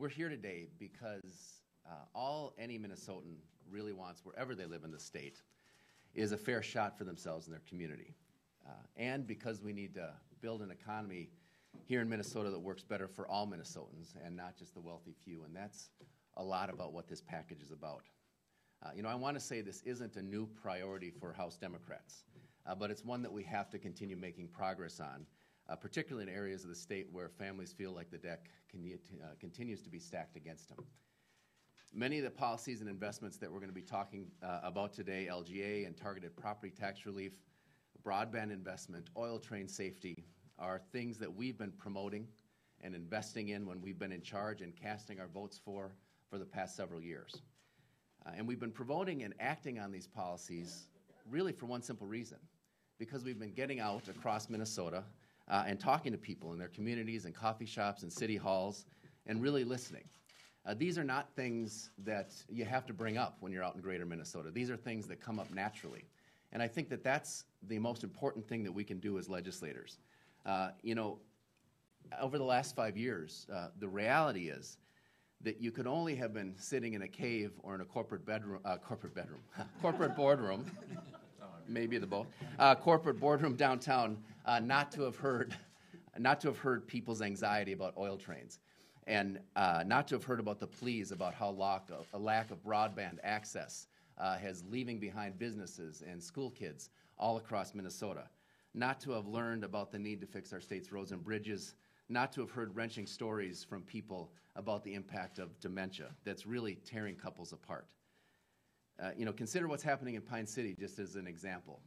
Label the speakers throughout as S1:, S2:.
S1: We're here today because all any Minnesotan really wants, wherever they live in the state, is a fair shot for themselves and their community. And because we need to build an economy here in Minnesota that works better for all Minnesotans and not just the wealthy few. And that's a lot about what this package is about. I want to say this isn't a new priority for House Democrats, but it's one that we have to continue making progress on, particularly in areas of the state where families feel like the deck continues to be stacked against them. Many of the policies and investments that we're going to be talking about today, LGA and targeted property tax relief, broadband investment, oil train safety, are things that we've been promoting and investing in when we've been in charge and casting our votes for the past several years. And we've been promoting and acting on these policies really for one simple reason, because we've been getting out across Minnesota and talking to people in their communities and coffee shops and city halls and really listening. These are not things that you have to bring up when you're out in greater Minnesota. These are things that come up naturally. And I think that that's the most important thing that we can do as legislators. Over the last 5 years, the reality is that you could only have been sitting in a cave or in a corporate boardroom, maybe the both, corporate boardroom downtown, not to have heard people's anxiety about oil trains, and not to have heard about the pleas about how a lack of broadband access has leaving behind businesses and school kids all across Minnesota, not to have learned about the need to fix our state's roads and bridges, not to have heard wrenching stories from people about the impact of dementia that's really tearing couples apart. Consider what's happening in Pine City just as an example.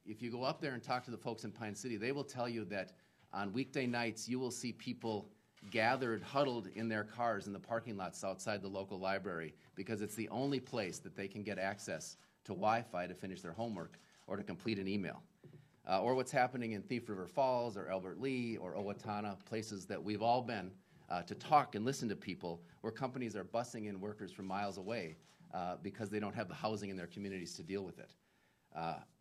S1: If you go up there and talk to the folks in Pine City, they will tell you that on weekday nights you will see people gathered, huddled in their cars in the parking lots outside the local library because it's the only place that they can get access to Wi-Fi to finish their homework or to complete an email. Or what's happening in Thief River Falls or Albert Lea or Owatonna, places that we've all been to talk and listen to people, where companies are busing in workers from miles away because they don't have the housing in their communities to deal with it.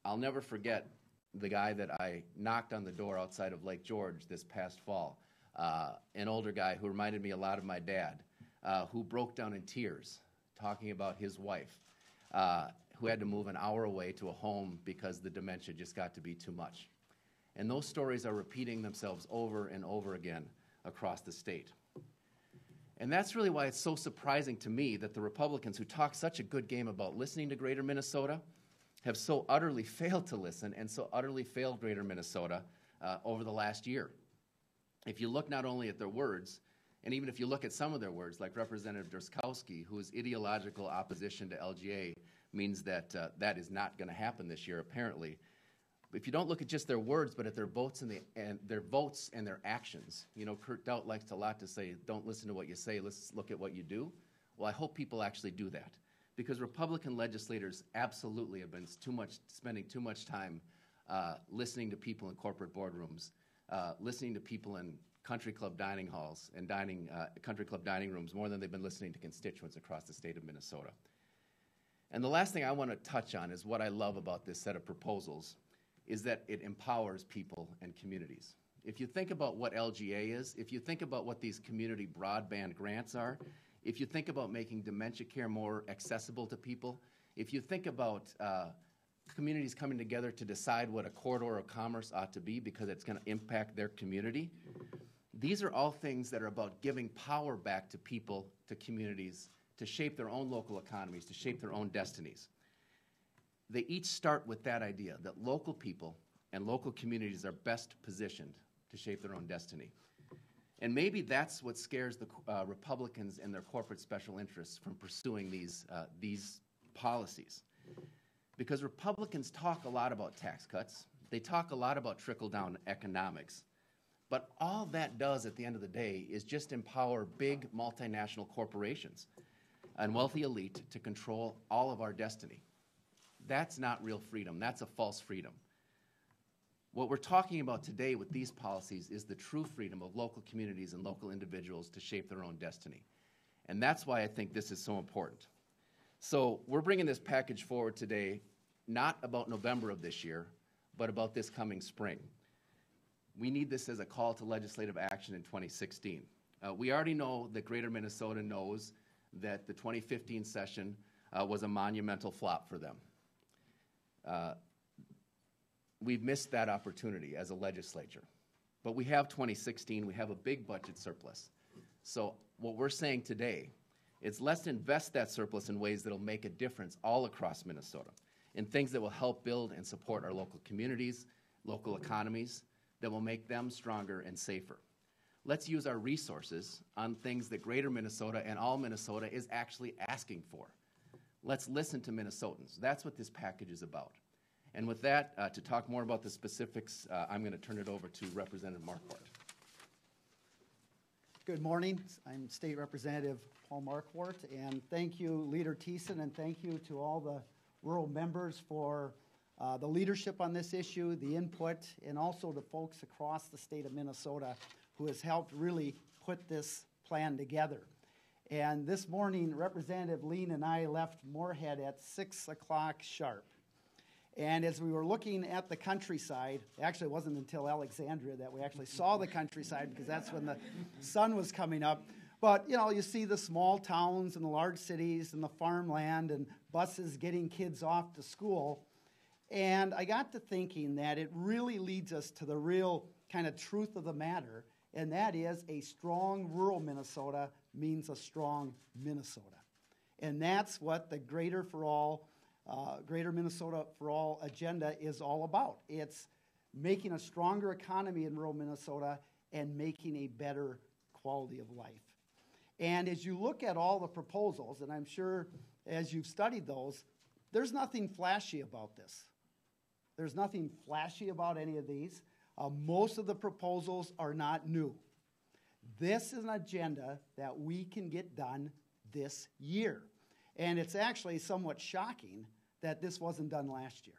S1: I'll never forget the guy that I knocked on the door outside of Lake George this past fall, an older guy who reminded me a lot of my dad, who broke down in tears talking about his wife, who had to move an hour away to a home because the dementia just got to be too much. And those stories are repeating themselves over and over again across the state. And that's really why it's so surprising to me that the Republicans who talk such a good game about listening to greater Minnesota have so utterly failed to listen and so utterly failed greater Minnesota over the last year. If you look not only at their words, and even if you look at some of their words, like Representative Derskowski, whose ideological opposition to LGA means that that is not going to happen this year, apparently. If you don't look at just their words, but at their votes and their actions, Kurt Daudt likes a lot to say, don't listen to what you say, let's look at what you do. Well, I hope people actually do that, because Republican legislators absolutely have been spending too much time listening to people in corporate boardrooms, listening to people in country club dining halls and country club dining rooms more than they've been listening to constituents across the state of Minnesota. And the last thing I want to touch on is what I love about this set of proposals is that it empowers people and communities. If you think about what LGA is, if you think about what these community broadband grants are, if you think about making dementia care more accessible to people, if you think about communities coming together to decide what a corridor of commerce ought to be because it's going to impact their community, these are all things that are about giving power back to people, to communities, to shape their own local economies, to shape their own destinies. They each start with that idea that local people and local communities are best positioned to shape their own destiny. And maybe that's what scares the Republicans and their corporate special interests from pursuing these policies. Because Republicans talk a lot about tax cuts, they talk a lot about trickle-down economics, but all that does at the end of the day is just empower big multinational corporations and wealthy elite to control all of our destiny. That's not real freedom. That's a false freedom. What we're talking about today with these policies is the true freedom of local communities and local individuals to shape their own destiny. And that's why I think this is so important. So we're bringing this package forward today, not about November of this year, but about this coming spring. We need this as a call to legislative action in 2016. We already know that Greater Minnesota knows that the 2015 session was a monumental flop for them. We've missed that opportunity as a legislature. But we have 2016, we have a big budget surplus. So what we're saying today is let's invest that surplus in ways that will make a difference all across Minnesota, in things that will help build and support our local communities, local economies, that will make them stronger and safer. Let's use our resources on things that Greater Minnesota and all Minnesota is actually asking for. Let's listen to Minnesotans. That's what this package is about. And with that, to talk more about the specifics, I'm going to turn it over to Representative Marquardt.
S2: Good morning. I'm State Representative Paul Marquardt, and thank you, Leader Thissen, and thank you to all the rural members for the leadership on this issue, the input, and also the folks across the state of Minnesota who has helped really put this plan together. And this morning, Representative Lean and I left Moorhead at 6 o'clock sharp. And as we were looking at the countryside, actually it wasn't until Alexandria that we actually saw the countryside, because that's when the sun was coming up. But, you know, you see the small towns and the large cities and the farmland and buses getting kids off to school. And I got to thinking that it really leads us to the real kind of truth of the matter, and that is a strong rural Minnesota means a strong Minnesota. And that's what the Greater Minnesota for All agenda is all about. It's making a stronger economy in rural Minnesota and making a better quality of life. And as you look at all the proposals, and I'm sure as you've studied those, there's nothing flashy about this. There's nothing flashy about any of these. Most of the proposals are not new. This is an agenda that we can get done this year. And it's actually somewhat shocking that this wasn't done last year.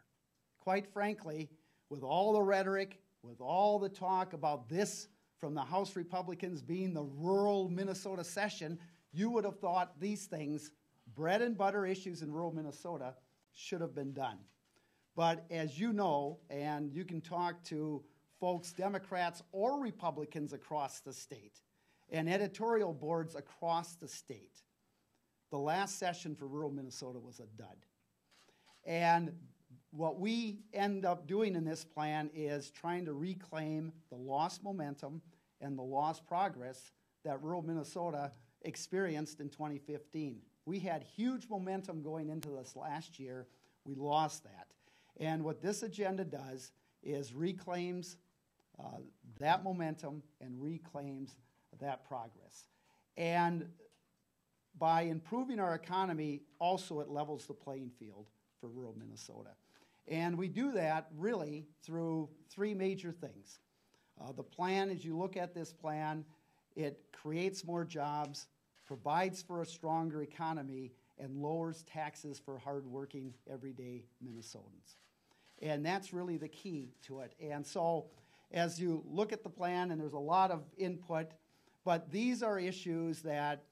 S2: Quite frankly, with all the rhetoric, with all the talk about this from the House Republicans being the rural Minnesota session, you would have thought these things, bread and butter issues in rural Minnesota, should have been done. But as you know, and you can talk to folks, Democrats or Republicans across the state, and editorial boards across the state, the last session for rural Minnesota was a dud. And what we end up doing in this plan is trying to reclaim the lost momentum and the lost progress that rural Minnesota experienced in 2015. We had huge momentum going into this last year. We lost that. And what this agenda does is reclaims that momentum and reclaims that progress. And by improving our economy, also it levels the playing field for rural Minnesota. And we do that really through three major things. The plan, as you look at this plan, it creates more jobs, provides for a stronger economy, and lowers taxes for hardworking, everyday Minnesotans. And that's really the key to it. And so as you look at the plan, and there's a lot of input, but these are issues that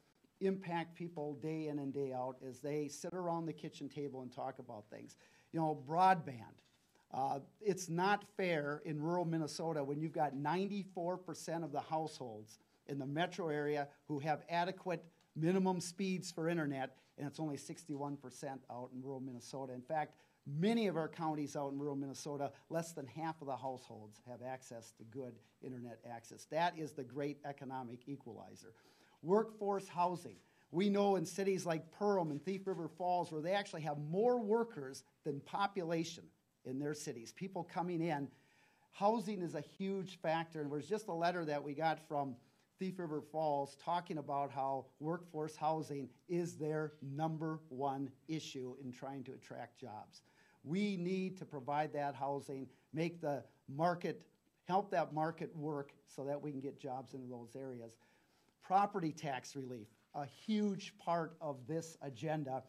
S2: impact people day in and day out as they sit around the kitchen table and talk about things. You know, broadband. It's not fair in rural Minnesota when you've got 94% of the households in the metro area who have adequate minimum speeds for internet, and it's only 61% out in rural Minnesota. In fact, many of our counties out in rural Minnesota, less than half of the households have access to good internet access. That is the great economic equalizer. Workforce housing. We know in cities like Perham and Thief River Falls where they actually have more workers than population in their cities, people coming in, housing is a huge factor. And there's just a letter that we got from Thief River Falls talking about how workforce housing is their #1 issue in trying to attract jobs. We need to provide that housing, make the market, help that market work so that we can get jobs into those areas. Property tax relief, a huge part of this agenda.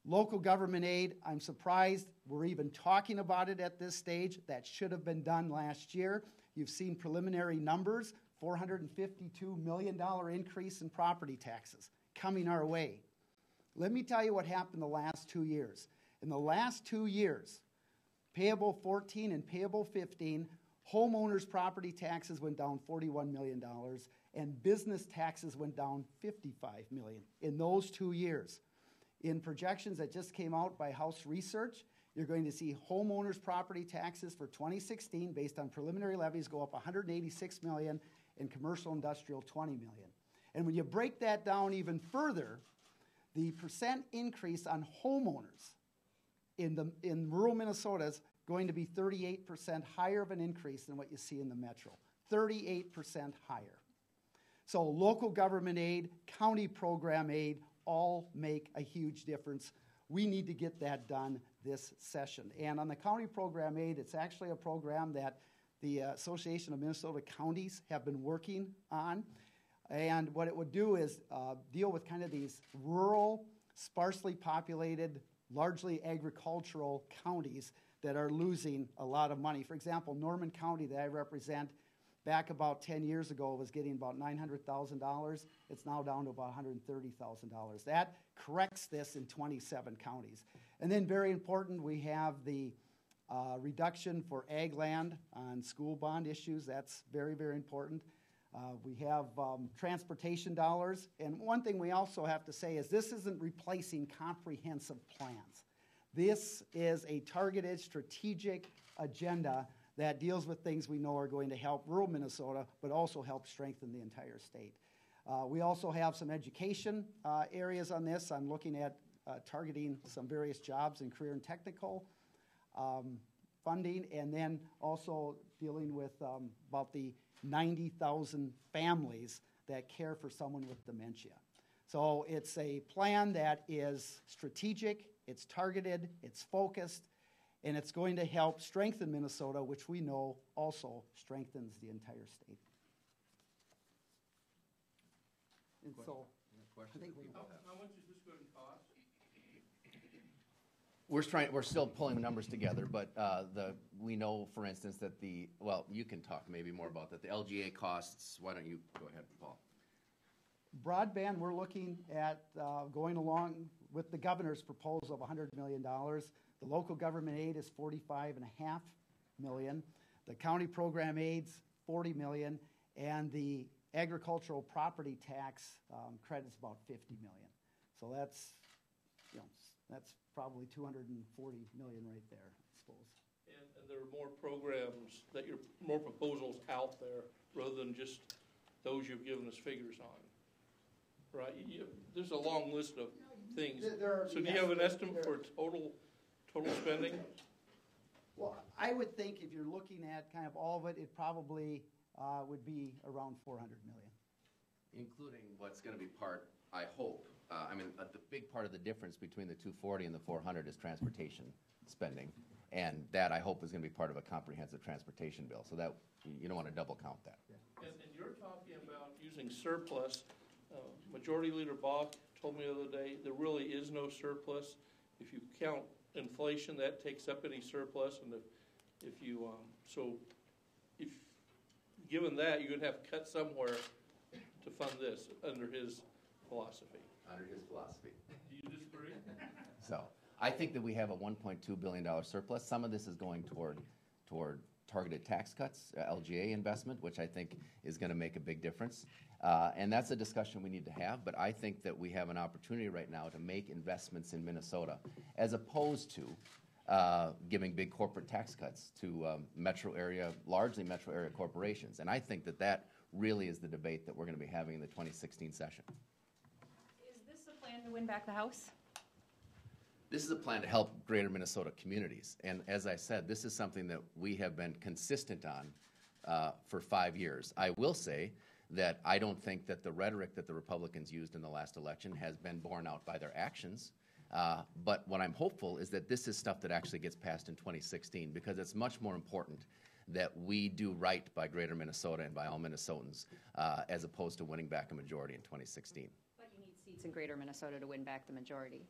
S2: Local government aid, I'm surprised we're even talking about it at this stage. That should have been done last year. You've seen preliminary numbers, $452 million increase in property taxes coming our way. Let me tell you what happened the last 2 years. In the last 2 years, payable 14 and payable 15, Homeowners' property taxes went down $41 million, and business taxes went down $55 million in those 2 years. In projections that just came out by House Research, you're going to see homeowners' property taxes for 2016, based on preliminary levies, go up $186 million, and commercial industrial $20 million. And when you break that down even further, the percent increase on homeowners in rural Minnesota is going to be 38% higher of an increase than what you see in the metro. 38% higher. So local government aid, county program aid, all make a huge difference. We need to get that done this session. And on the county program aid, it's actually a program that the Association of Minnesota Counties have been working on. And what it would do is deal with kind of these rural, sparsely populated, largely agricultural counties that are losing a lot of money. For example, Norman County that I represent, back about 10 years ago, was getting about $900,000. It's now down to about $130,000. That corrects this in 27 counties. And then very important, we have the reduction for ag land on school bond issues. That's very, very important. We have transportation dollars. And one thing we also have to say is this isn't replacing comprehensive plans. This is a targeted strategic agenda that deals with things we know are going to help rural Minnesota, but also help strengthen the entire state. We also have some education areas on this. I'm looking at targeting some various jobs in career and technical funding, and then also dealing with about the 90,000 families that care for someone with dementia. So it's a plan that is strategic, it's targeted, it's focused, and it's going to help strengthen Minnesota, which we know also strengthens the entire state. And so, I think
S3: how much is this going to cost?
S1: We're still pulling the numbers together, but we know, for instance, that you can talk maybe more about that. The LGA costs, why don't you go ahead, Paul?
S2: Broadband, we're looking at going along with the governor's proposal of $100 million. The local government aid is $45.5 million. The county program aid's $40 million, and the agricultural property tax credit's about $50 million. So that's probably $240 million right there, I suppose.
S3: And there are more programs more proposals out there rather than just those you've given us figures on, right? There's a long list of things. So do you have an estimate for total spending?
S2: Well, I would think if you're looking at kind of all of it, it probably would be around $400 million.
S1: Including what's going to be part, I hope. The big part of the difference between the 240 and the 400 is transportation spending. And that, I hope, is going to be part of a comprehensive transportation bill. So that you don't want to double count that.
S3: Yeah. And you're talking about using surplus. Majority Leader Bach told me the other day there really is no surplus. If you count inflation, that takes up any surplus. And if given that, you're going to have to cut somewhere to fund this under his philosophy.
S1: Under his philosophy.
S3: Do you disagree?
S1: So I think that we have a $1.2 billion surplus. Some of this is going toward targeted tax cuts, LGA investment, which I think is going to make a big difference. And that's a discussion we need to have. But I think that we have an opportunity right now to make investments in Minnesota, as opposed to giving big corporate tax cuts to largely metro area corporations. And I think that really is the debate that we're going to be having in the 2016 session.
S4: Is this a plan to win back the House?
S1: This is a plan to help greater Minnesota communities. And as I said, this is something that we have been consistent on for 5 years. I will say that I don't think that the rhetoric that the Republicans used in the last election has been borne out by their actions. But what I'm hopeful is that this is stuff that actually gets passed in 2016, because it's much more important that we do right by greater Minnesota and by all Minnesotans, as opposed to winning back a majority in 2016.
S4: But you need seats in greater Minnesota to win back the majority.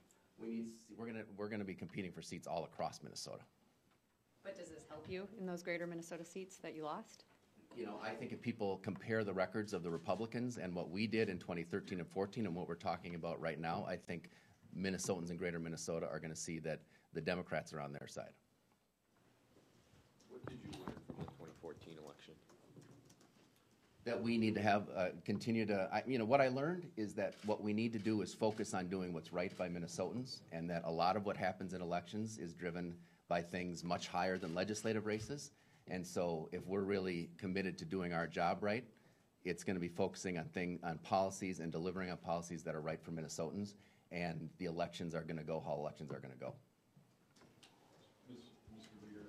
S1: We're going to be competing for seats all across Minnesota.
S4: But does this help you in those greater Minnesota seats that you lost?
S1: I think if people compare the records of the Republicans and what we did in 2013 and 14 and what we're talking about right now, I think Minnesotans in greater Minnesota are going to see that the Democrats are on their side.
S5: What did you learn from the 2014 election?
S1: That we need to have, continue to, what I learned is that what we need to do is focus on doing what's right by Minnesotans, and that a lot of what happens in elections is driven by things much higher than legislative races. And so if we're really committed to doing our job right, it's going to be focusing on policies and delivering on policies that are right for Minnesotans, and the elections are going to go how elections are going to go.
S6: Mr. Leader,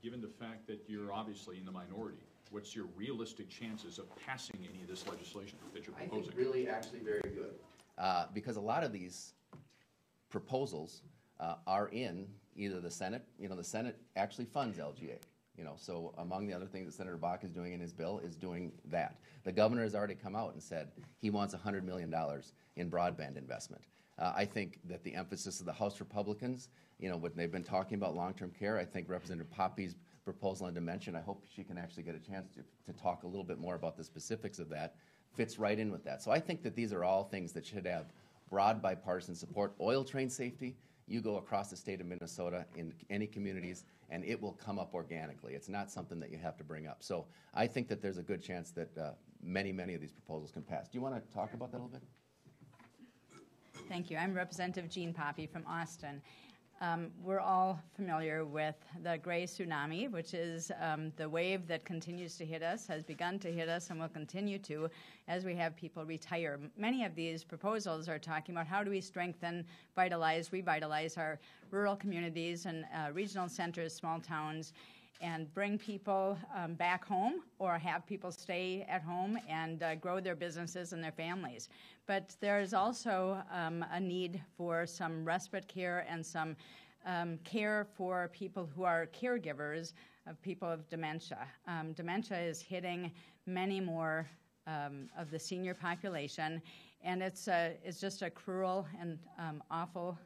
S6: given the fact that you're obviously in the minority, what's your realistic chances of passing any of this legislation that you're proposing?
S1: I think really actually very good. Because a lot of these proposals are in either the Senate, the Senate actually funds LGA. So among the other things that Senator Bach is doing in his bill is doing that. The governor has already come out and said he wants $100 million in broadband investment. I think that the emphasis of the House Republicans, what they've been talking about long-term care, I think Representative Poppy's proposal on dementia, I hope she can actually get a chance to talk a little bit more about the specifics of that, fits right in with that. So I think that these are all things that should have broad bipartisan support. Oil train safety, you go across the state of Minnesota in any communities, and it will come up organically. It's not something that you have to bring up. So I think that there's a good chance that many of these proposals can pass. Do you want to talk about that a little bit?
S7: Thank you. I'm Representative Jean Poppy from Austin. We're all familiar with the gray tsunami, which is the wave that continues to hit us, has begun to hit us, and will continue to as we have people retire. Many of these proposals are talking about how do we strengthen, revitalize our rural communities and regional centers, small towns, and bring people back home or have people stay at home and grow their businesses and their families. But there's also a need for some respite care and some care for people who are caregivers of people with dementia. Dementia is hitting many more of the senior population, and it's just a cruel and awful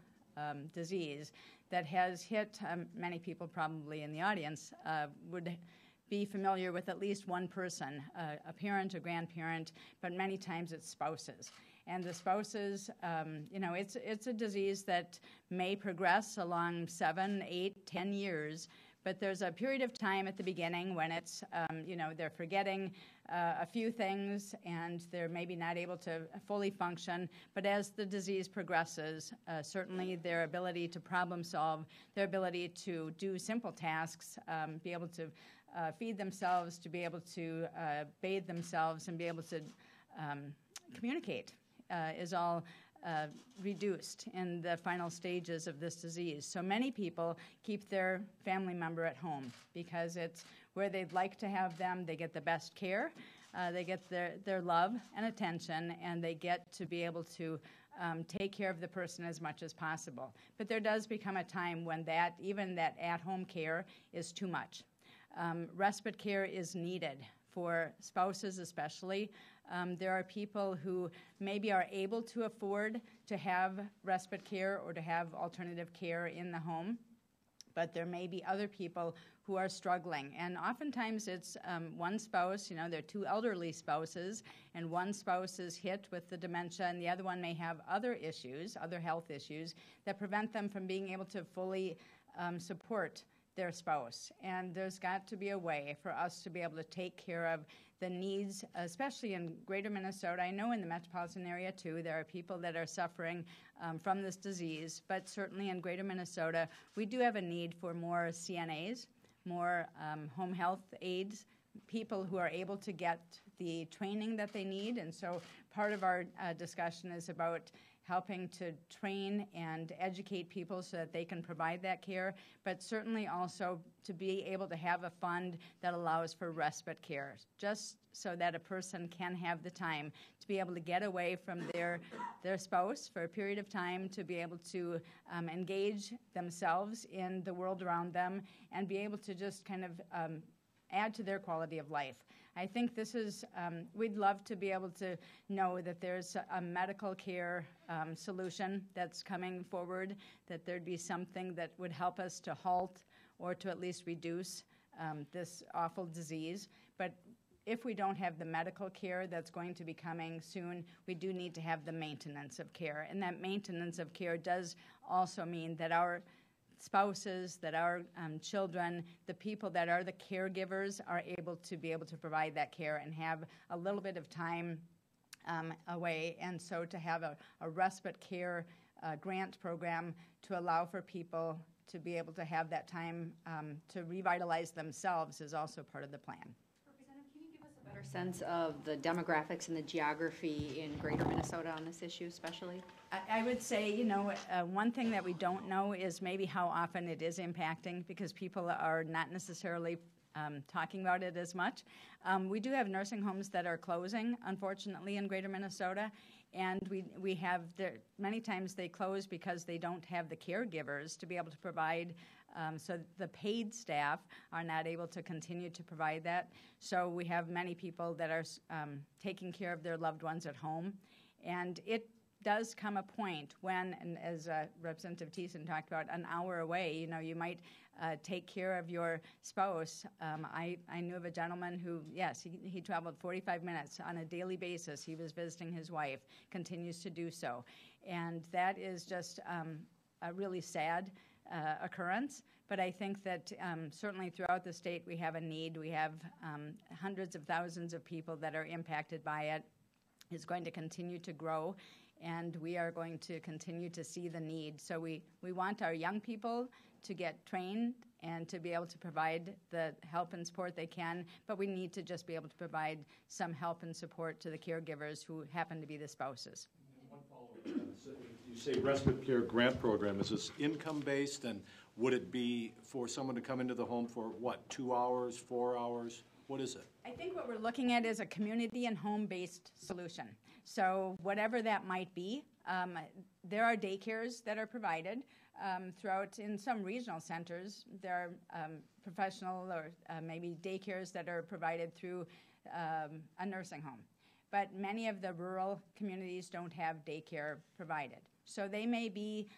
S7: disease that has hit many people probably in the audience would be familiar with at least one person, a parent, a grandparent, but many times it's spouses. And the spouses, it's a disease that may progress along 7, 8, 10 years, but there's a period of time at the beginning when it's, they're forgetting a few things and they're maybe not able to fully function. But as the disease progresses, certainly their ability to problem solve, their ability to do simple tasks, be able to feed themselves, to be able to bathe themselves, and be able to communicate is all reduced in the final stages of this disease. So many people keep their family member at home because it's where they'd like to have them. They get the best care, they get their love and attention, and they get to be able to take care of the person as much as possible. But there does become a time when even that at-home care is too much. Respite care is needed for spouses especially. There are people who maybe are able to afford to have respite care or to have alternative care in the home, but there may be other people who are struggling. And oftentimes it's one spouse, they're two elderly spouses, and one spouse is hit with the dementia, and the other one may have other issues, other health issues, that prevent them from being able to fully support their spouse. And there's got to be a way for us to be able to take care of the needs, especially in greater Minnesota. I know in the metropolitan area too, there are people that are suffering from this disease, but certainly in greater Minnesota, we do have a need for more CNAs, more home health aides, people who are able to get the training that they need. And so part of our discussion is about helping to train and educate people so that they can provide that care, but certainly also to be able to have a fund that allows for respite care, just so that a person can have the time to be able to get away from their spouse for a period of time, to be able to engage themselves in the world around them, and be able to just kind of add to their quality of life. I think this is, we'd love to be able to know that there's a medical care solution that's coming forward, that there'd be something that would help us to halt or to at least reduce this awful disease. But if we don't have the medical care that's going to be coming soon, we do need to have the maintenance of care. And that maintenance of care does also mean that our spouses, that our children, the people that are the caregivers are able to provide that care and have a little bit of time away. And so to have a respite care grant program to allow for people to be able to have that time to revitalize themselves is also part of the plan.
S4: Representative, can you give us a better sense of the demographics and the geography in greater Minnesota on this issue especially?
S7: I would say, one thing that we don't know is maybe how often it is impacting, because people are not necessarily talking about it as much. We do have nursing homes that are closing, unfortunately, in greater Minnesota, and we have many times they close because they don't have the caregivers to be able to provide, so the paid staff are not able to continue to provide that. So we have many people that are taking care of their loved ones at home, and it does come a point when, and as Representative Thissen talked about, an hour away, you might take care of your spouse. I knew of a gentleman who, yes, he traveled 45 minutes on a daily basis. He was visiting his wife, continues to do so. And that is just a really sad occurrence. But I think that certainly throughout the state we have a need. We have hundreds of thousands of people that are impacted by it. It's going to continue to grow, and we are going to continue to see the need. So we want our young people to get trained and to be able to provide the help and support they can, but we need to just be able to provide some help and support to the caregivers who happen to be the spouses.
S5: One follow-up. You say respite care grant program. Is this income-based, and would it be for someone to come into the home for, 2 hours, 4 hours? What is it?
S7: I think what we're looking at is a community and home-based solution. So whatever that might be, there are daycares that are provided throughout. In some regional centers, there are professional or maybe daycares that are provided through a nursing home. But many of the rural communities don't have daycare provided. So they may be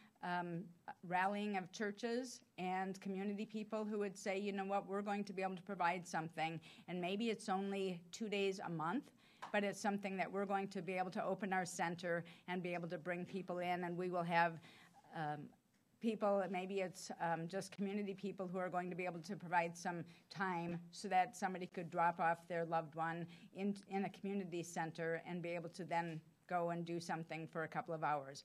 S7: rallying of churches and community people who would say, we're going to be able to provide something, and maybe it's only 2 days a month, but it's something that we're going to be able to open our center and be able to bring people in, and we will have people, maybe it's just community people who are going to be able to provide some time so that somebody could drop off their loved one in a community center and be able to then go and do something for a couple of hours.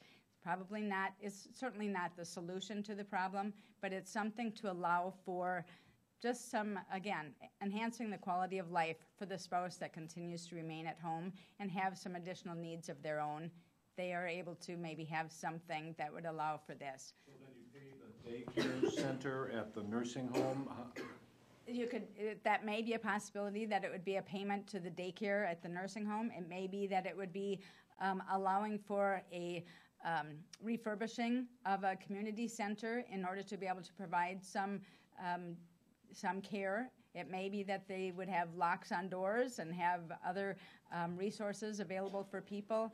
S7: It's certainly not the solution to the problem, but it's something to allow for just some, again, enhancing the quality of life for the spouse that continues to remain at home and have some additional needs of their own. They are able to maybe have something that would allow for this.
S5: So then you pay the daycare center at the nursing home?
S7: That may be a possibility, that it would be a payment to the daycare at the nursing home. It may be that it would be allowing for a refurbishing of a community center in order to be able to provide some care. It may be that they would have locks on doors and have other resources available for people.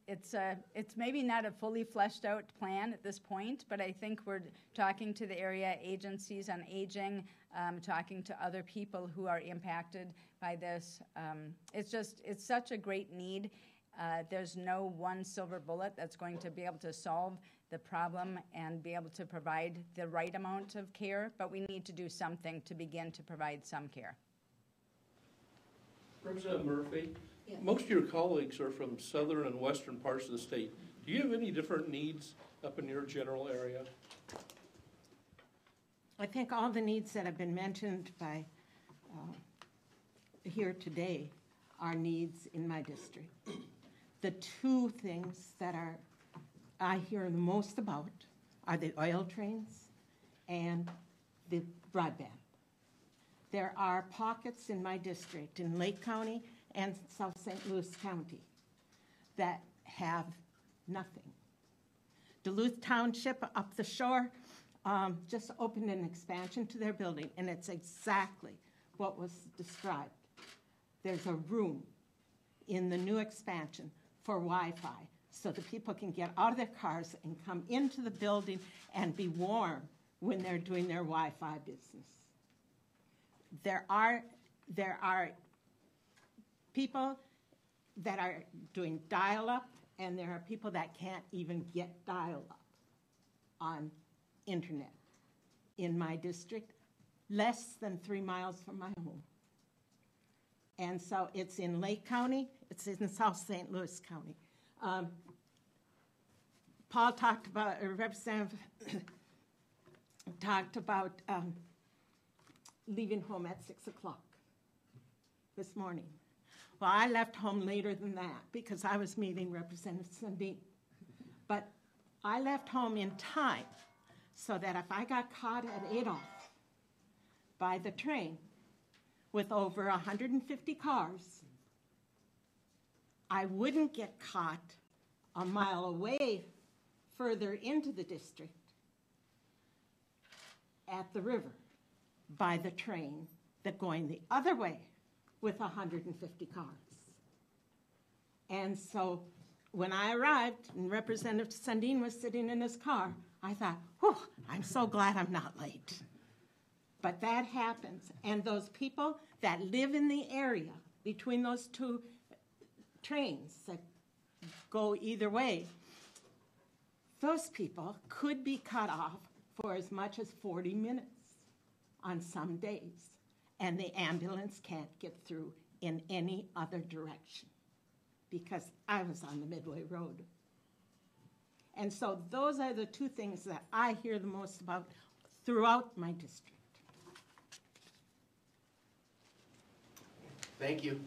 S7: It's maybe not a fully fleshed out plan at this point, but I think we're talking to the area agencies on aging, talking to other people who are impacted by this. It's such a great need. There's no one silver bullet that's going to be able to solve the problem and be able to provide the right amount of care, but we need to do something to begin to provide some care.
S3: Representative Murphy,
S8: Yes.
S3: Most of your colleagues are from southern and western parts of the state. Do you have any different needs up in your general area?
S8: I think all the needs that have been mentioned by here today are needs in my district. The two things that I hear the most about are the oil trains and the broadband. There are pockets in my district, in Lake County and South St. Louis County, that have nothing. Duluth Township up the shore just opened an expansion to their building, and it's exactly what was described. There's a room in the new expansion for Wi-Fi so that people can get out of their cars and come into the building and be warm when they're doing their Wi-Fi business. There are people that are doing dial-up, and there are people that can't even get dial-up on internet in my district, less than 3 miles from my home. And so it's in Lake County, it's in South St. Louis County. Paul talked about, or Representative talked about leaving home at 6 o'clock this morning. Well, I left home later than that because I was meeting Representative Sundin. But I left home in time so that if I got caught at Adolph by the train with over 150 cars, I wouldn't get caught a mile away further into the district at the river by the train that going the other way with 150 cars. And so when I arrived and Representative Sundin was sitting in his car, I thought, whew, I'm so glad I'm not late. But that happens. And those people that live in the area between those two trains that go either way, those people could be cut off for as much as 40 minutes on some days. And the ambulance can't get through in any other direction because I was on the Midway Road. And so those are the two things that I hear the most about throughout my district.
S1: Thank you.